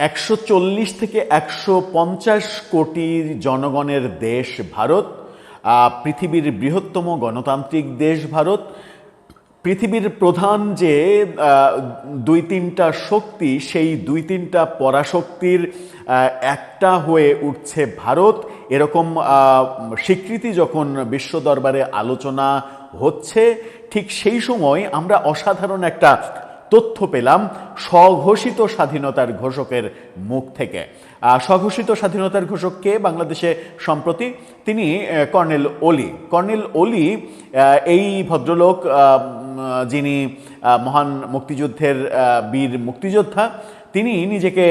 140 থেকে 150 কোটির জনগণের দেশ ভারত, পৃথিবীর বৃহত্তম গণতান্ত্রিক দেশ ভারত, পৃথিবীর প্রধান যে দুই তিনটা শক্তি, সেই দুই তিনটা পরাশক্তির একটা হয়ে উঠছে ভারত, এরকম স্বীকৃতি যখন বিশ্ব দরবারে আলোচনা হচ্ছে, ঠিক সেই সময় আমরা অসাধারণ একটা তথ্য পেলাম স্বঘোষিত স্বাধীনতার ঘোষকের মুখ থেকে। স্বঘোষিত স্বাধীনতার ঘোষক কে বাংলাদেশে সম্প্রতি? তিনি কর্নেল ওলি। কর্নেল ওলি এই ভদ্রলোক, যিনি মহান মুক্তিযুদ্ধের বীর মুক্তিযোদ্ধা, তিনি নিজেকে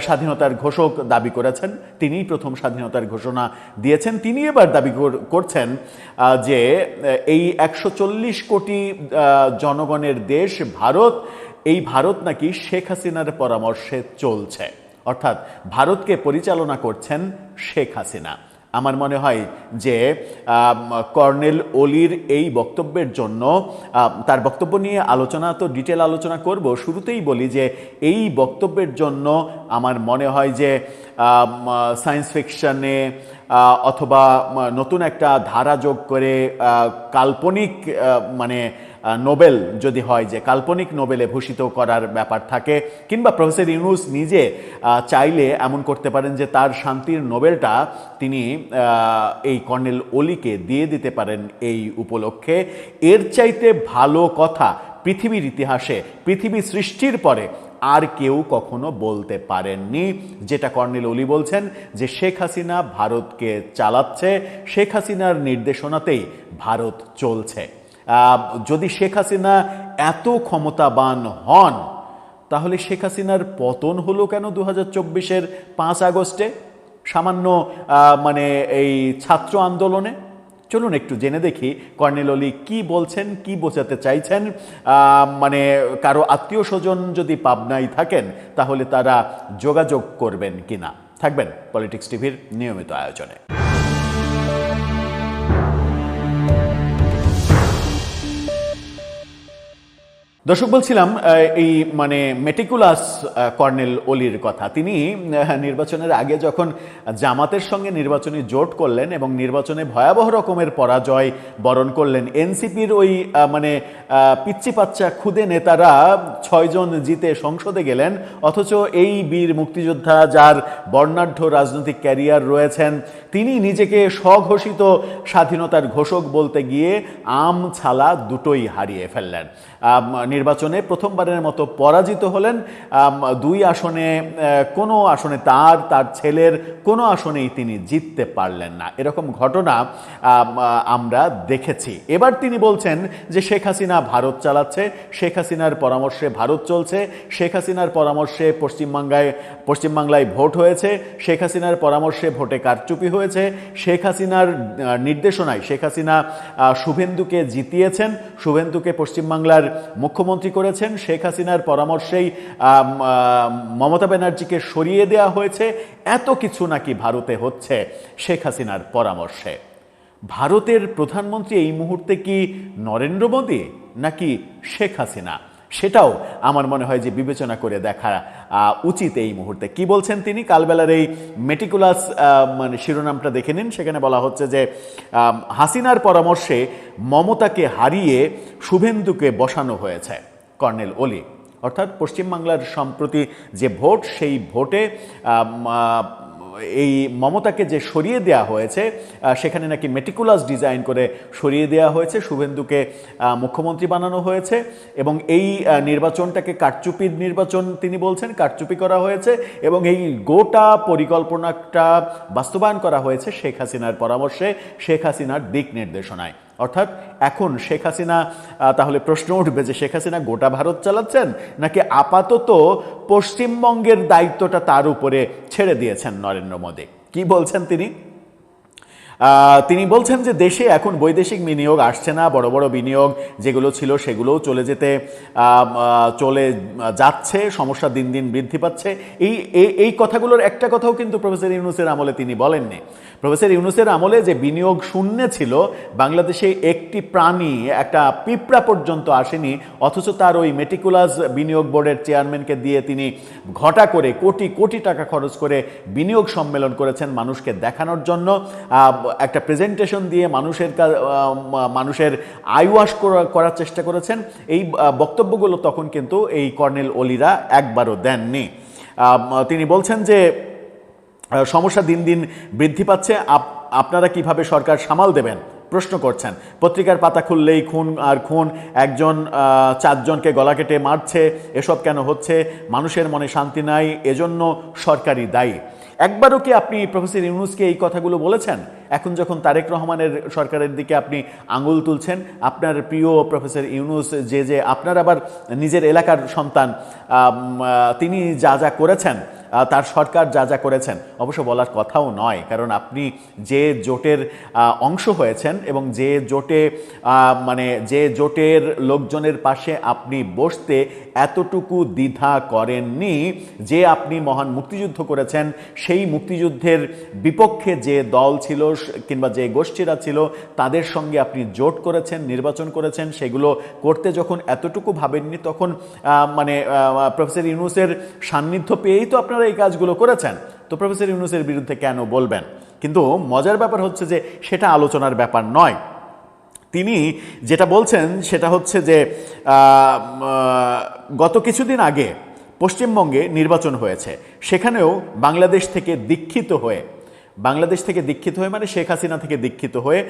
স্বাধীনতার ঘোষক দাবি করেছেন। তিনিই প্রথম স্বাধীনতার ঘোষণা দিয়েছেন। তিনি এবার দাবি করছেন যে এই 140 কোটি জনগণের দেশ ভারত, এই ভারত নাকি শেখ হাসিনার পরামর্শে চলছে, অর্থাৎ ভারতকে পরিচালনা করছেন শেখ হাসিনা। আমার মনে হয় যে কর্নেল ওলির এই বক্তব্যের জন্য, তার বক্তব্য নিয়ে আলোচনা তো ডিটেল আলোচনা করব, শুরুতেই বলি যে এই বক্তব্যের জন্য আমার মনে হয় যে সায়েন্স ফিকশনে অথবা নতুন একটা ধারা যোগ করে কাল্পনিক মানে নোবেল যদি হয়, যে কাল্পনিক নোবেলে ভূষিত করার ব্যাপার থাকে, কিংবা প্রফেসর ইউনূস নিজে চাইলে এমন করতে পারেন যে তার শান্তির নোবেলটা তিনি এই কর্নেল ওলিকে দিয়ে দিতে পারেন এই উপলক্ষে। এর চাইতে ভালো কথা পৃথিবীর ইতিহাসে, পৃথিবী সৃষ্টির পরে আর কেউ কখনো বলতে পারেননি, যেটা কর্নেল ওলি বলছেন যে শেখ হাসিনা ভারতকে চালাচ্ছে, শেখ হাসিনার নির্দেশনাতেই ভারত চলছে। যদি শেখ হাসিনা এত ক্ষমতাবান হন, তাহলে শেখ হাসিনার পতন হলো কেন 2024-এর 5 আগস্টে, সামান্য মানে এই ছাত্র আন্দোলনে? চলুন একটু জেনে দেখি কর্নেল ওলি কি বলছেন, কি বোঝাতে চাইছেন। মানে কারো আত্মীয় স্বজন যদি পাবনায় থাকেন, তাহলে তারা যোগাযোগ করবেন কিনা। থাকবেন পলিটিক্স টিভির নিয়মিত আয়োজনে। দর্শক, বলছিলাম এই মানে মেটিকুলাস কর্নেল ওলির কথা। তিনি নির্বাচনের আগে যখন জামাতের সঙ্গে নির্বাচনী জোট করলেন এবং নির্বাচনে ভয়াবহ রকমের পরাজয় বরণ করলেন, এনসিপির ওই মানে পিচ্চি পাচ্চা খুদে নেতারা 6 জন জিতে সংসদে গেলেন, অথচ এই বীর মুক্তিযোদ্ধা যার বর্ণাঢ্য রাজনৈতিক ক্যারিয়ার রয়েছেন, তিনি নিজেকে স্বঘোষিত স্বাধীনতার ঘোষক বলতে গিয়ে আম ছালা দুটোই হারিয়ে ফেললেন। নির্বাচনে প্রথমবারের মতো পরাজিত হলেন। 2 আসনে, কোনো আসনে তার ছেলের কোনো আসনেই তিনি জিততে পারলেন না। এরকম ঘটনা আমরা দেখেছি। এবার তিনি বলছেন যে শেখ হাসিনা ভারত চালাচ্ছে, শেখ হাসিনার পরামর্শে ভারত চলছে, শেখ হাসিনার পরামর্শে পশ্চিমবাংলায় ভোট হয়েছে, শেখ হাসিনার পরামর্শে ভোটে কারচুপি হয়েছে, শেখ হাসিনার নির্দেশনায় শেখ হাসিনা শুভেন্দুকে জিতিয়েছেন, শুভেন্দুকে পশ্চিমবাংলার মুখ্যমন্ত্রী করেছেন, শেখ হাসিনার পরামর্শেই মমতা ব্যানার্জিকে সরিয়ে দেওয়া হয়েছে। এত কিছু নাকি ভারতে হচ্ছে শেখ হাসিনার পরামর্শে। ভারতের প্রধানমন্ত্রী এই মুহূর্তে কি নরেন্দ্র মোদী নাকি শেখ হাসিনা, সেটাও আমার মনে হয় যে বিবেচনা করে দেখা উচিত এই মুহূর্তে। কি বলছেন তিনি? কালবেলার এই মেটিকুলাস মানে শিরোনামটা দেখে নিন। সেখানে বলা হচ্ছে যে হাসিনার পরামর্শে মমতাকে হারিয়ে শুভেন্দুকে বসানো হয়েছে কর্নেল ওলি। অর্থাৎ পশ্চিমবাংলার সম্প্রতি যে ভোট, সেই ভোটে এই মমতাকে যে সরিয়ে দেওয়া হয়েছে, সেখানে নাকি মেটিকুলাস ডিজাইন করে সরিয়ে দেওয়া হয়েছে, শুভেন্দুকে মুখ্যমন্ত্রী বানানো হয়েছে, এবং এই নির্বাচনটাকে কারচুপির নির্বাচন তিনি বলছেন, কারচুপি করা হয়েছে, এবং এই গোটা পরিকল্পনাটা বাস্তবায়ন করা হয়েছে শেখ হাসিনার পরামর্শে, শেখ হাসিনার দিক নির্দেশনায়। অর্থাৎ এখন শেখ হাসিনা, তাহলে প্রশ্ন উঠবে যে শেখ হাসিনা গোটা ভারত চালাচ্ছেন নাকি আপাতত পশ্চিমবঙ্গের দায়িত্বটা তার উপরে ছেড়ে দিয়েছেন নরেন্দ্র মোদী? কি বলছেন তিনি? তিনি বলছেন যে দেশে এখন বৈদেশিক বিনিয়োগ আসছে না, বড় বড় বিনিয়োগ যেগুলো ছিল সেগুলোও চলে যাচ্ছে, সমস্যা দিন দিন বৃদ্ধি পাচ্ছে। এই কথাগুলোর একটা কথাও কিন্তু প্রফেসর ইউনূসের আমলে তিনি বলেননি। প্রফেসর ইউনূসের আমলে যে বিনিয়োগ শূন্য ছিল, বাংলাদেশে একটি প্রাণী, একটা পিঁপড়া পর্যন্ত আসেনি, অথচ তার ওই মেটিকুলাস বিনিয়োগ বোর্ডের চেয়ারম্যানকে দিয়ে তিনি ঘটা করে কোটি কোটি টাকা খরচ করে বিনিয়োগ সম্মেলন করেছেন মানুষকে দেখানোর জন্য, একটা প্রেজেন্টেশন দিয়ে মানুষের আইওয়াশ করার চেষ্টা করেছেন। এই বক্তব্যগুলো তখন কিন্তু এই কর্নেল অলিরা একবারও দেননি। তিনি বলছেন যে সমস্যা দিন দিন বৃদ্ধি পাচ্ছে, আপনারা কিভাবে সরকার সামাল দেবেন প্রশ্ন করছেন। পত্রিকার পাতা খুললেই খুন আর খুন, একজন 4 জনকে গলা কেটে মারছে, এসব কেন হচ্ছে? মানুষের মনে শান্তি নাই, এজন্য সরকারই দায়ী। একবারও কি আপনি প্রফেসর ইউনূসকে এই কথাগুলো বলেছেন? এখন যখন তারেক রহমানের সরকারের দিকে আপনি আঙুল তুলছেন, আপনার প্রিয় প্রফেসর ইউনূস যে আপনার আবার নিজের এলাকার সন্তান, তিনি যা যা করেছেন, তার সরকার যা যা করেছেন, অবশ্য বলার কথাও নয়, কারণ আপনি যে জোটের অংশ হয়েছেন এবং যে জোটের লোকজনের পাশে আপনি বসতে এতটুকু দ্বিধা করেননি, যে আপনি মহান মুক্তিযুদ্ধ করেছেন, সেই মুক্তিযুদ্ধের বিপক্ষে যে দল ছিল কিংবা যে গোষ্ঠীরা ছিল তাদের সঙ্গে আপনি জোট করেছেন, নির্বাচন করেছেন, সেগুলো করতে যখন এতটুকু ভাবেননি, তখন প্রফেসর ইউনূসের সান্নিধ্য পেয়েই তো আপনারা এই কাজগুলো করেছেন। তো প্রফেসর ইউনূসের বিরুদ্ধে কেন বলবেন? কিন্তু মজার ব্যাপার হচ্ছে যে সেটা আলোচনার ব্যাপার নয়। তিনি যেটা বলছেন সেটা হচ্ছে যে গত কিছুদিন আগে পশ্চিমবঙ্গে নির্বাচন হয়েছে, সেখানেও বাংলাদেশ থেকে দীক্ষিত হয়ে মানে শেখ হাসিনা থেকে দীক্ষিত হয়ে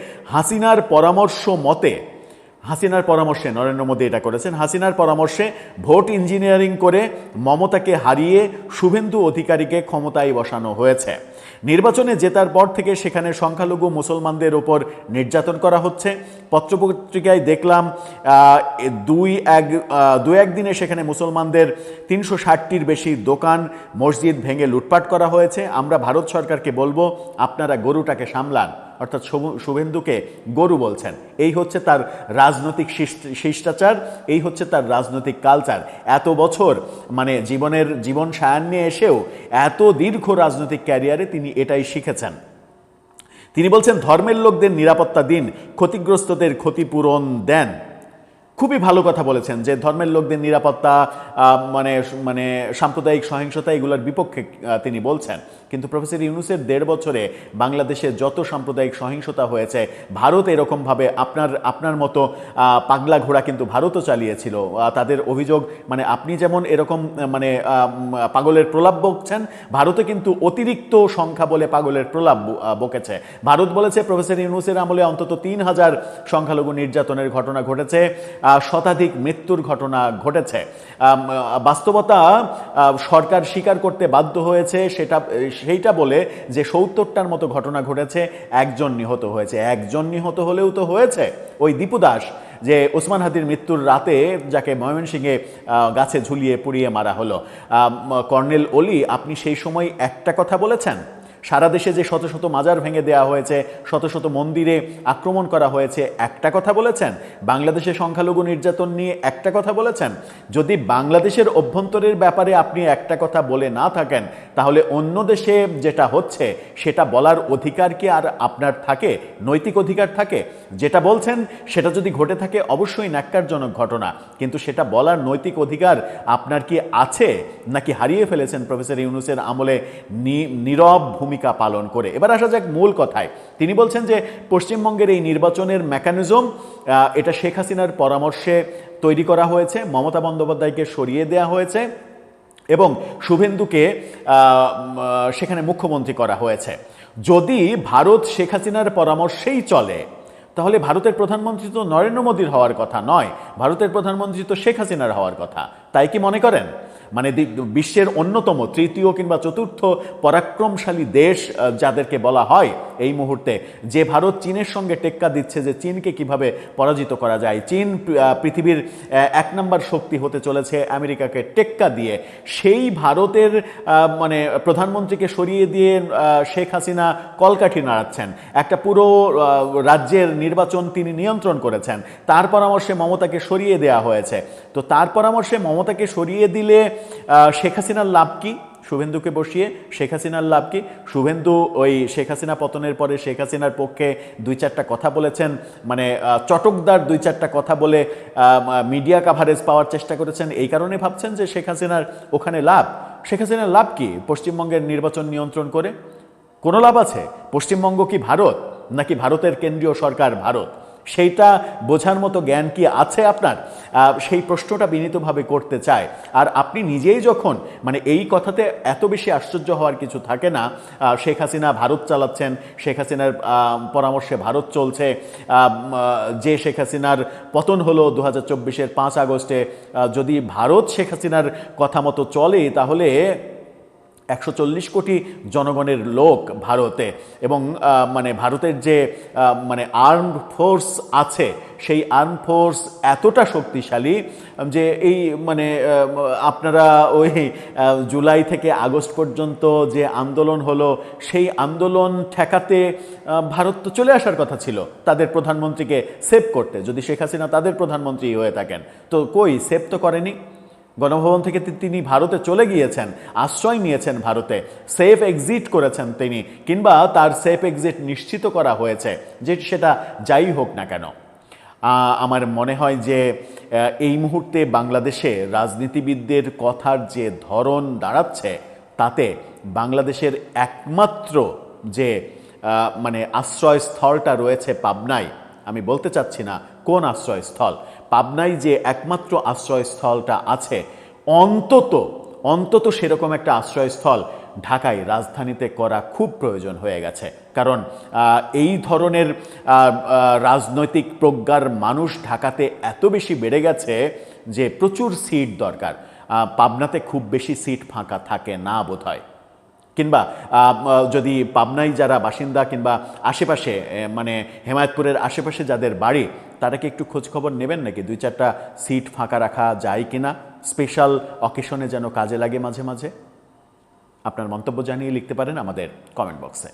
হাসিনার পরামর্শে নরেন্দ্র মোদী এটা করেছেন, হাসিনার পরামর্শে ভোট ইঞ্জিনিয়ারিং করে মমতাকে হারিয়ে শুভেন্দু অধিকারীকে ক্ষমতায় বসানো হয়েছে। নির্বাচনে জেতার পর থেকে সেখানে সংখ্যালঘু মুসলমানদের ওপর নির্যাতন করা হচ্ছে। পত্রপত্রিকায় দেখলাম দু একদিনে সেখানে মুসলমানদের 360টির বেশি দোকান, মসজিদ ভেঙে লুটপাট করা হয়েছে। আমরা ভারত সরকারকে বলবো, আপনারা গরুটাকে সামলান, অর্থাৎ শুভেন্দুকে গরু বলছেন। এই হচ্ছে তার রাজনৈতিক শিষ্টাচার, এই হচ্ছে তার রাজনৈতিক কালচার। এত বছর জীবন সায়ান্নে এসেও এত দীর্ঘ রাজনৈতিক ক্যারিয়ারে তিনি এটাই শিখেছেন। তিনি বলছেন, ধর্মের লোকদের নিরাপত্তা দিন, ক্ষতিগ্রস্তদের ক্ষতিপূরণ দেন। খুবই ভালো কথা বলেছেন যে ধর্মের লোকদের নিরাপত্তা, সাম্প্রদায়িক সহিংসতা, এগুলোর বিপক্ষে তিনি বলছেন। কিন্তু প্রফেসর ইউনূসের 1.5 বছরে বাংলাদেশে যত সাম্প্রদায়িক সহিংসতা হয়েছে, ভারত এরকমভাবে আপনার মতো পাগলা ঘোড়া কিন্তু ভারতও চালিয়েছিল। তাদের অভিযোগ, আপনি যেমন এরকম পাগলের প্রলাপ বকছেন, ভারতে কিন্তু অতিরিক্ত সংখ্যা বলে পাগলের প্রলাপ বকেছে। ভারত বলেছে প্রফেসর ইউনূসের আমলে অন্তত 3000 সংখ্যালঘু নির্যাতনের ঘটনা ঘটেছে, শতাধিক মৃত্যুর ঘটনা ঘটেছে। বাস্তবতা সরকার স্বীকার করতে বাধ্য হয়েছে সেইটা বলে যে 70টার মতো ঘটনা ঘটেছে, একজন নিহত হলেও তো হয়েছে ওই দীপু দাস, যে ওসমান হাদির মৃত্যুর রাতে যাকে ময়মনসিংহে গাছে ঝুলিয়ে পুড়িয়ে মারা হলো। কর্নেল অলি, আপনি সেই সময় একটা কথা বলেছেন? সারা দেশে যে শত শত মাজার ভেঙে দেওয়া হয়েছে, শত শত মন্দিরে আক্রমণ করা হয়েছে, একটা কথা বলেছেন? বাংলাদেশে সংখ্যালঘু নির্যাতন নিয়ে একটা কথা বলেছেন? যদি বাংলাদেশের অভ্যন্তরের ব্যাপারে আপনি একটা কথা বলে না থাকেন, তাহলে অন্য দেশে যেটা হচ্ছে সেটা বলার অধিকার কি আর আপনার থাকে? নৈতিক অধিকার থাকে? যেটা বলছেন সেটা যদি ঘটে থাকে অবশ্যই ন্যাক্কারজনক ঘটনা, কিন্তু সেটা বলার নৈতিক অধিকার আপনার কি আছে, নাকি হারিয়ে ফেলেছেন প্রফেসর ইউনূসের আমলে নীরব ভূমিকা পালন করে? এবার আসা যাক মূল কথায়। তিনি বলছেন যে পশ্চিমবঙ্গের এই নির্বাচনের মেকানিজম, এটা শেখ হাসিনার পরামর্শে তৈরি করা হয়েছে, মমতা বন্দ্যোপাধ্যায়কে সরিয়ে দেওয়া হয়েছে এবং শুভেন্দুকে সেখানে মুখ্যমন্ত্রী করা হয়েছে। যদি ভারত শেখ হাসিনার পরামর্শেই চলে, তাহলে ভারতের প্রধানমন্ত্রী তো নরেন্দ্র মোদীর হওয়ার কথা নয়, ভারতের প্রধানমন্ত্রী তো শেখ হাসিনার হওয়ার কথা। তাই কি মনে করেন? মানে বিশ্বের অন্যতম তৃতীয় কিংবা চতুর্থ পরাক্রমশালী দেশ যাদেরকে বলা হয় এই মুহূর্তে, যে ভারত চীনের সঙ্গে টেক্কা দিচ্ছে যে চীনকে কিভাবে পরাজিত করা যায়, চীন পৃথিবীর এক নম্বর শক্তি হতে চলেছে আমেরিকাকে টেক্কা দিয়ে, সেই ভারতের মানে প্রধানমন্ত্রীকে সরিয়ে দিয়ে শেখ হাসিনা কলকাঠি নাড়াচ্ছেন। একটা পুরো রাজ্যের নির্বাচন তিনি নিয়ন্ত্রণ করেছেন, তার পরামর্শে মমতাকে সরিয়ে দেয়া হয়েছে। তো তার পরামর্শে মমতাকে সরিয়ে দিলে শেখ হাসিনার লাভ কি? শুভেন্দুকে বসিয়ে শেখ হাসিনার লাভ কি? শুভেন্দু ওই শেখ হাসিনা পতনের পরে শেখ হাসিনার পক্ষে দুই চারটা কথা বলেছেন, মানে চটকদার দুই চারটা কথা বলে মিডিয়া কাভারেজ পাওয়ার চেষ্টা করেছেন, এই কারণে ভাবছেন যে শেখ হাসিনার ওখানে লাভ। শেখ হাসিনার লাভ কি পশ্চিমবঙ্গের নির্বাচন নিয়ন্ত্রণ করে? কোনো লাভ আছে? পশ্চিমবঙ্গ কি ভারত, নাকি ভারতের কেন্দ্রীয় সরকার ভারত? সেইটা বোঝার মতো জ্ঞান কি আছে আপনার? সেই প্রশ্নটা বিনীতভাবে করতে চায়। আর আপনি নিজেই যখন, মানে এই কথাতে এত বেশি আশ্চর্য হওয়ার কিছু থাকে না, শেখ হাসিনা ভারত চালাচ্ছেন, শেখ হাসিনার পরামর্শে ভারত চলছে, যে শেখ হাসিনার পতন হলো 2024-এর 5 আগস্টে, যদি ভারত শেখ হাসিনার কথা মতো চলে তাহলে 140 কোটি জনগণের লোক ভারতে, এবং মানে ভারতের যে মানে আর্মড ফোর্স আছে, সেই আর্ম ফোর্স এতটা শক্তিশালী যে এই মানে আপনারা ওই জুলাই থেকে আগস্ট পর্যন্ত যে আন্দোলন হলো, সেই আন্দোলন ঠেকাতে ভারত তো চলে আসার কথা ছিল তাদের প্রধানমন্ত্রীকে সেভ করতে, যদি শেখ হাসিনা তাদের প্রধানমন্ত্রী হয়ে থাকেন। তো কই, সেভ তো করেনি। গণভবন থেকে তিনি ভারতে চলে গিয়েছেন, আশ্রয় নিয়েছেন ভারতে, সেফ এক্সিট করেছেন তিনি, কিংবা তার সেফ এক্সিট নিশ্চিত করা হয়েছে, যে সেটা যাই হোক না কেন। আমার মনে হয় যে এই মুহূর্তে বাংলাদেশে রাজনীতিবিদদের কথার যে ধরন দাঁড়াচ্ছে, তাতে বাংলাদেশের একমাত্র যে মানে আশ্রয়স্থলটা রয়েছে পাবনায়, আমি বলতে চাচ্ছি না কোন আশ্রয়স্থল, পাবনায় যে একমাত্র আশ্রয়স্থলটা আছে, অন্তত সেরকম একটা আশ্রয়স্থল ঢাকায় রাজধানীতে করা খুব প্রয়োজন হয়ে গেছে। কারণ এই ধরনের রাজনৈতিক প্রজ্ঞার মানুষ ঢাকাতে এত বেশি বেড়ে গেছে যে প্রচুর সিট দরকার। পাবনাতে খুব বেশি সিট ফাঁকা থাকে না বোধহয়। কিংবা যদি পাবনায় যারা বাসিন্দা কিংবা আশেপাশে মানে হেমায়তপুরের আশেপাশে যাদের বাড়ি, তারা কি একটু খোঁজখবর নেবেন নাকি 2-4টা সিট ফাঁকা রাখা যায় কিনা, স্পেশাল অকেশনে যেন কাজে লাগে মাঝে মাঝে? আপনার মন্তব্য জানিয়ে লিখতে পারেন আমাদের কমেন্ট বক্সে।